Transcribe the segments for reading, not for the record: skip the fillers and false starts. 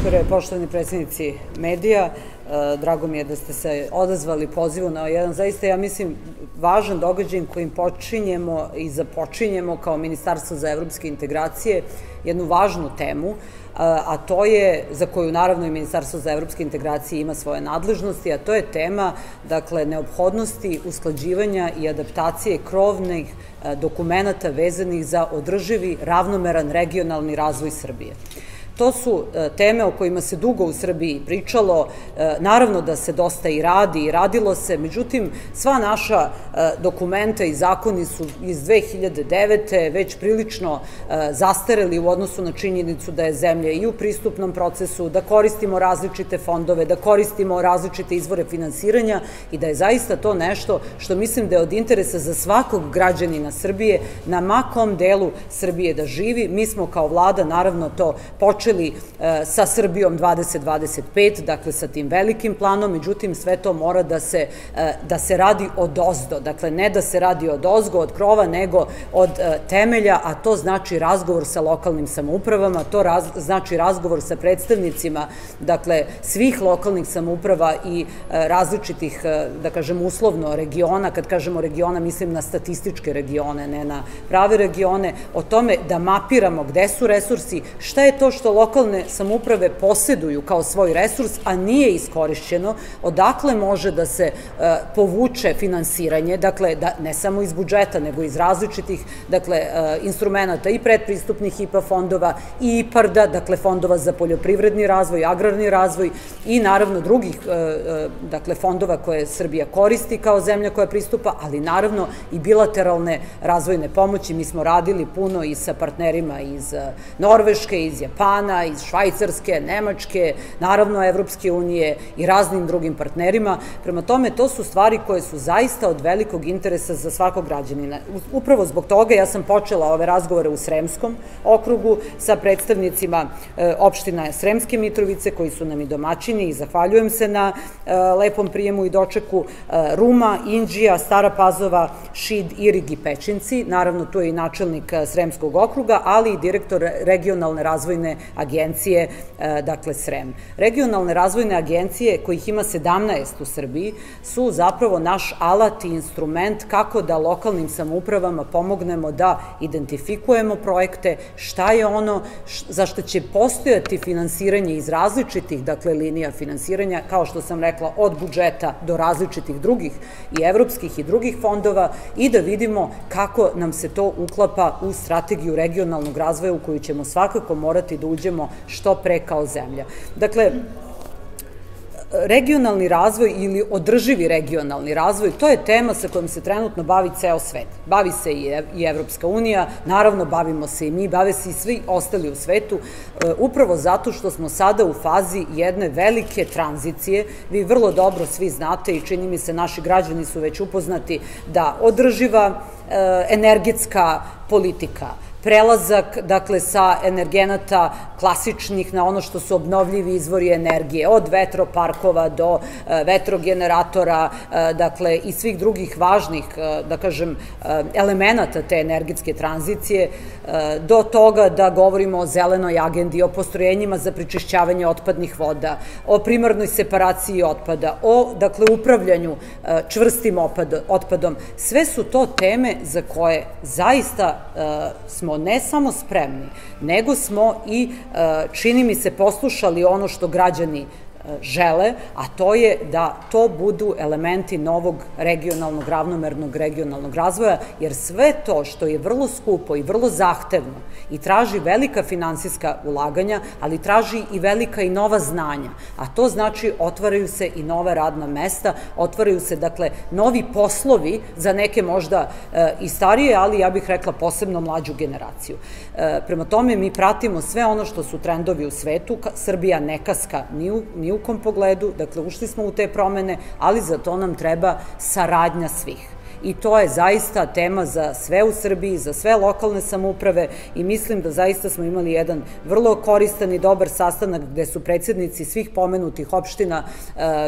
direktore, poštovani predsednici medija, drago mi je da ste se odazvali pozivu na jedan zaista, ja mislim, važan događaj kojim počinjemo i započinjemo kao Ministarstvo za evropske integracije jednu važnu temu, a to je, za koju naravno i Ministarstvo za evropske integracije ima svoje nadležnosti, a to je tema, dakle, neophodnosti usklađivanja i adaptacije krovnih dokumenata vezanih za održivi, ravnomeran regionalni razvoj Srbije. To su teme o kojima se dugo u Srbiji pričalo, naravno da se dosta i radi i radilo se, međutim sva naša dokumenta i zakoni su iz 2009. već prilično zastareli u odnosu na činjenicu da je zemlja i u pristupnom procesu, da koristimo različite fondove, da koristimo različite izvore finansiranja i da je zaista to nešto što mislim da je od interesa za svakog građanina Srbije na ma kom delu Srbije da živi. Mi smo kao vlada naravno to počeli sa Srbijom 2025, dakle sa tim velikim planom, međutim sve to mora da se radi odozdo, dakle ne da se radi odozgo, od krova, nego od temelja, a to znači razgovor sa lokalnim samoupravama, to znači razgovor sa predstavnicima, dakle svih lokalnih samouprava i različitih, da kažem uslovno, regiona. Kad kažemo regiona, mislim na statističke regione, ne na prave regione, o tome da mapiramo gde su resursi, šta je to što lokalne samouprave poseduju kao svoj resurs, a nije iskorišćeno, odakle može da se povuče finansiranje, dakle ne samo iz budžeta, nego iz različitih instrumenta i predpristupnih IPA fondova i IPARD-a, dakle fondova za poljoprivredni razvoj, agrarni razvoj i naravno drugih fondova koje Srbija koristi kao zemlja koja pristupa, ali naravno i bilateralne razvojne pomoći. Mi smo radili puno i sa partnerima iz Norveške, iz Japana, iz Švajcarske, Nemačke, naravno Evropske unije i raznim drugim partnerima. Prema tome, to su stvari koje su zaista od velikog interesa za svakog građanina. Upravo zbog toga ja sam počela ove razgovore u Sremskom okrugu sa predstavnicima opština Sremske Mitrovice, koji su nam i domaćini, i zahvaljujem se na lepom prijemu i dočeku, Ruma, Inđija, Stara Pazova, Šid, Irig i Pečinci. Naravno, tu je i načelnik Sremskog okruga, ali i direktor regionalne razvojne agencije, dakle Srem. Regionalne razvojne agencije, kojih ima 17 u Srbiji, su zapravo naš alat i instrument kako da lokalnim samoupravama pomognemo da identifikujemo projekte, šta je ono za što će postojati finansiranje iz različitih, dakle, linija finansiranja, kao što sam rekla, od budžeta do različitih drugih i evropskih i drugih fondova, i da vidimo kako nam se to uklapa u strategiju regionalnog razvoja u koju ćemo svakako morati da uđemo što pre kao zemlja. Dakle, regionalni razvoj ili održivi regionalni razvoj, to je tema sa kojom se trenutno bavi ceo svet. Bavi se i Evropska unija, naravno bavimo se i mi, bave se i svi ostali u svetu, upravo zato što smo sada u fazi jedne velike tranzicije. Vi vrlo dobro svi znate i čini mi se naši građani su već upoznati da održiva energetska politika, prelazak, dakle, sa energenata klasičnih na ono što su obnovljivi izvori energije, od vetroparkova do vetrogeneratora, dakle, i svih drugih važnih, da kažem, elemenata te energetske tranzicije, do toga da govorimo o zelenoj agendi, o postrojenjima za prečišćavanje otpadnih voda, o primarnoj separaciji otpada, o, dakle, upravljanju čvrstim otpadom. Sve su to teme za koje zaista smo ne samo spremni, nego smo i, čini mi se, poslušali ono što građani žele, a to je da to budu elementi novog regionalnog, ravnomernog regionalnog razvoja, jer sve to što je vrlo skupo i vrlo zahtevno i traži velika finansijska ulaganja, ali traži i velika i nova znanja, a to znači otvaraju se i nova radna mesta, otvaraju se, dakle, novi poslovi za neke možda i starije, ali ja bih rekla posebno mlađu generaciju. Prema tome, mi pratimo sve ono što su trendovi u svetu. Srbija ne kaska ni u kom pogledu, dakle, ušli smo u te promene, ali za to nam treba saradnja svih. i to je zaista tema za sve u Srbiji, za sve lokalne samouprave i mislim da zaista smo imali jedan vrlo koristan i dobar sastanak gde su predsjednici svih pomenutih opština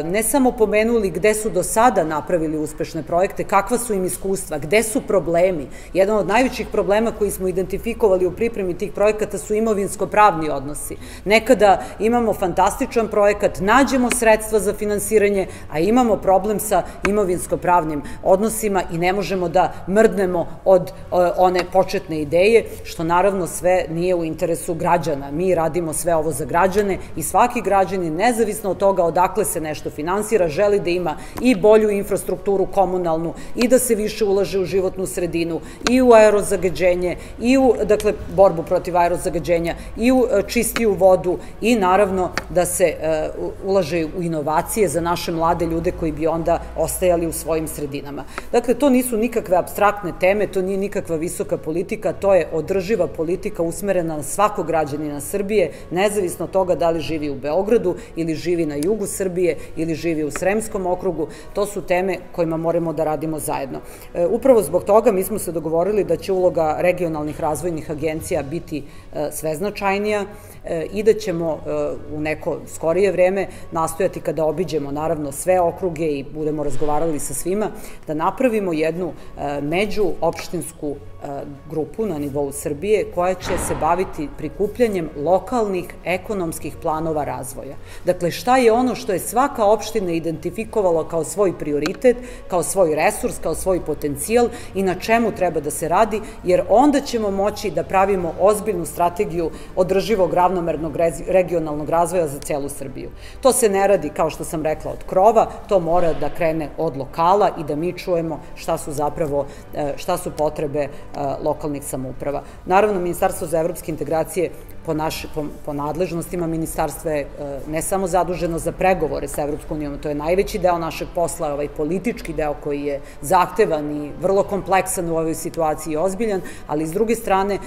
ne samo pomenuli gde su do sada napravili uspešne projekte, kakva su im iskustva, gde su problemi. Jedan od najvećih problema koji smo identifikovali u pripremi tih projekata su imovinsko-pravni odnosi. Nekada imamo fantastičan projekat, nađemo sredstva za finansiranje, a imamo problem sa imovinsko-pravnim odnosima i ne možemo da mrdnemo od one početne ideje, što naravno sve nije u interesu građana. Mi radimo sve ovo za građane i svaki građanin, nezavisno od toga odakle se nešto finansira, želi da ima i bolju infrastrukturu komunalnu i da se više ulaže u životnu sredinu i u aerozagađenje i u, dakle, borbu protiv aerozagađenja i u čistiju vodu i naravno da se ulaže u inovacije za naše mlade ljude koji bi onda ostajali u svojim sredinama. Dakle, to nisu nikakve apstraktne teme, to nije nikakva visoka politika, to je održiva politika usmerena na svakog građanina Srbije, nezavisno od toga da li živi u Beogradu ili živi na jugu Srbije ili živi u Sremskom okrugu, to su teme kojima moramo da radimo zajedno. Upravo zbog toga mi smo se dogovorili da će uloga regionalnih razvojnih agencija biti sve značajnija i da ćemo u neko skorije vreme nastojati kada obiđemo naravno sve okruge i budemo razgovarali sa svima, da napravimo jednu međuopštinsku grupu na nivou Srbije koja će se baviti prikupljanjem lokalnih ekonomskih planova razvoja. Dakle, šta je ono što je svaka opština identifikovala kao svoj prioritet, kao svoj resurs, kao svoj potencijal i na čemu treba da se radi, jer onda ćemo moći da pravimo ozbiljnu strategiju održivog ravnomernog regionalnog razvoja za celu Srbiju. To se ne radi, kao što sam rekla, od krova, to mora da krene od lokala i da mi čujemo šta su potrebe lokalnih samouprava. Naravno, Ministarstvo za evropske integracije po nadležnostima ministarstva je ne samo zaduženo za pregovore sa Evropskom unijom, to je najveći deo našeg posla, ovaj politički deo koji je zahtevan i vrlo kompleksan u ovoj situaciji i ozbiljan, ali s druge strane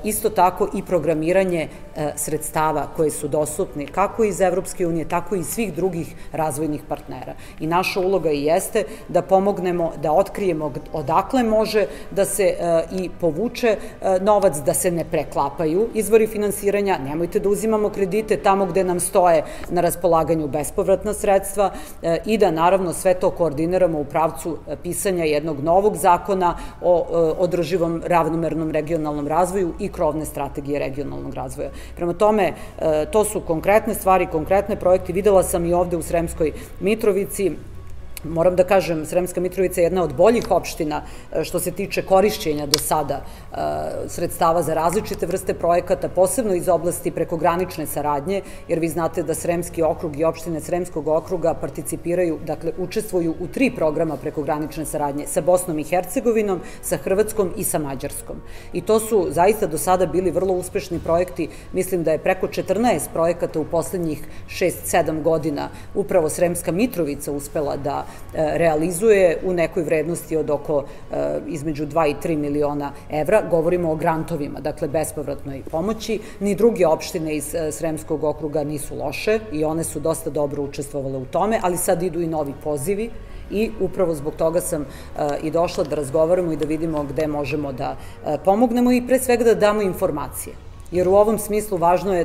isto tako i programiranje sredstava koje su dostupne kako iz Evropske unije, tako i iz svih drugih razvojnih partnera. I naša uloga i jeste da pomognemo, da otkrijemo odakle može da se i povuče novac, da se ne preklapaju izvori finansiranja, nemojte da uzimamo kredite tamo gde nam stoje na raspolaganju bespovratna sredstva i da naravno sve to koordiniramo u pravcu pisanja jednog novog zakona o održivom ravnomernom regionalnom razvoju i krovne strategije regionalnog razvoja. Prema tome, to su konkretne stvari, konkretne projekte. Videla sam i ovde u Sremskoj Mitrovici. Moram da kažem, Sremska Mitrovica je jedna od boljih opština što se tiče korišćenja do sada sredstava za različite vrste projekata, posebno iz oblasti prekogranične saradnje, jer vi znate da Sremski okrug i opštine Sremskog okruga participiraju, dakle, učestvuju u 3 programa prekogranične saradnje sa Bosnom i Hercegovinom, sa Hrvatskom i sa Mađarskom. I to su zaista do sada bili vrlo uspešni projekti. Mislim da je preko 14 projekata u poslednjih 6-7 godina upravo Sremska Mitrovica uspela da realizuje u nekoj vrednosti od oko između 2 i 3 miliona evra. Govorimo o grantovima, dakle bespovratnoj pomoći. Ni druge opštine iz Sremskog okruga nisu loše i one su dosta dobro učestvovale u tome, ali sad idu i novi pozivi i upravo zbog toga sam i došla da razgovaramo i da vidimo gde možemo da pomognemo i pre svega da damo informacije. Jer u ovom smislu važno je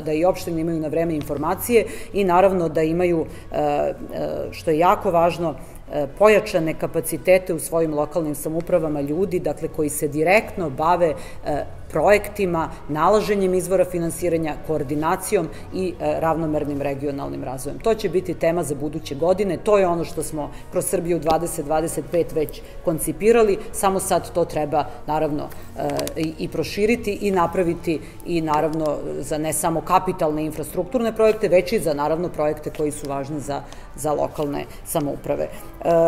da i opštine imaju na vreme informacije i naravno da imaju, što je jako važno, pojačane kapacitete u svojim lokalnim samoupravama ljudi, dakle, koji se direktno bave projektima, nalaženjem izvora finansiranja, koordinacijom i ravnomernim regionalnim razvojem. To će biti tema za buduće godine, to je ono što smo kroz Srbiju 2025 već koncipirali, samo sad to treba naravno i proširiti i napraviti i naravno za ne samo kapitalne infrastrukturne projekte, već i za naravno projekte koji su važni za lokalne samouprave.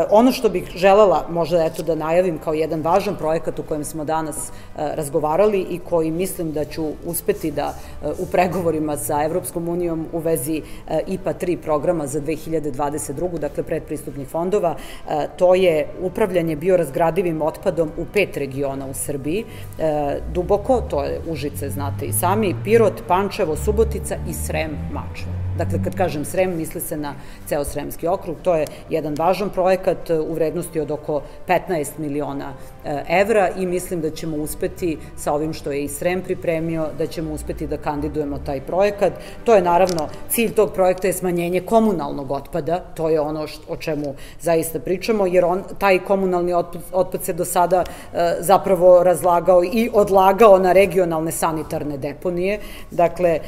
Ono što bih želela možda eto da najavim kao jedan važan projekat u kojem smo danas razgovarali i koji mislim da ću uspeti da u pregovorima sa Evropskom unijom u vezi IPA 3 programa za 2022. dakle predpristupnih fondova, to je upravljanje biorazgradivim otpadom u 5 regiona u Srbiji. Duboko, to je Užice, znate i sami, Pirot, Pančevo, Subotica i Srem, Mačva. Dakle, kad kažem Srem, misli se na ceo Sremski okrug. To je jedan važan projekat u vrednosti od oko 15 miliona evra i mislim da ćemo uspeti sa ovim što je i Srem pripremio, da ćemo uspeti da kandidujemo taj projekat. To je naravno, cilj tog projekta je smanjenje komunalnog otpada, to je ono o čemu zaista pričamo, jer taj komunalni otpad se do sada zapravo razlagao i odlagao na regionalne sanitarne deponije, dakle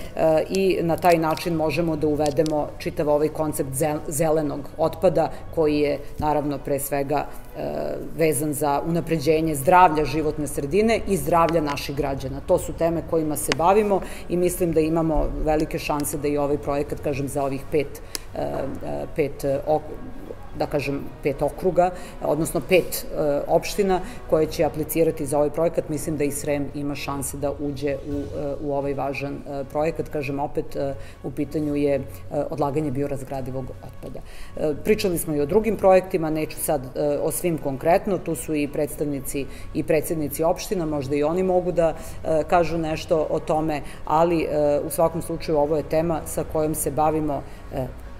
i na taj način možemo da uvedemo čitav ovaj koncept zelenog otpada koji je naravno pre svega vezan za unapređenje zdravlja životne sredine i zdravlja naših građana. To su teme kojima se bavimo i mislim da imamo velike šanse da i ovaj projekat, kažem, za ovih pet okruga, odnosno 5 opština koje će aplicirati za ovaj projekat, mislim da i Srem ima šanse da uđe u ovaj važan projekat. Kažem, opet u pitanju je odlaganje biorazgradivog otpada. Pričali smo i o drugim projektima, neću sad o svim konkretno, tu su i predstavnici i predsednici opština, možda i oni mogu da kažu nešto o tome, ali u svakom slučaju ovo je tema sa kojom se bavimo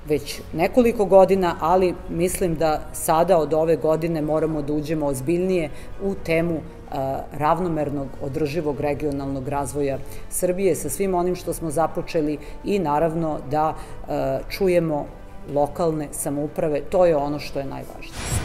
već nekoliko godina, ali mislim da sada od ove godine moramo da uđemo ozbiljnije u temu ravnomernog, održivog regionalnog razvoja Srbije sa svim onim što smo započeli i naravno da čujemo lokalne samouprave, to je ono što je najvažnije.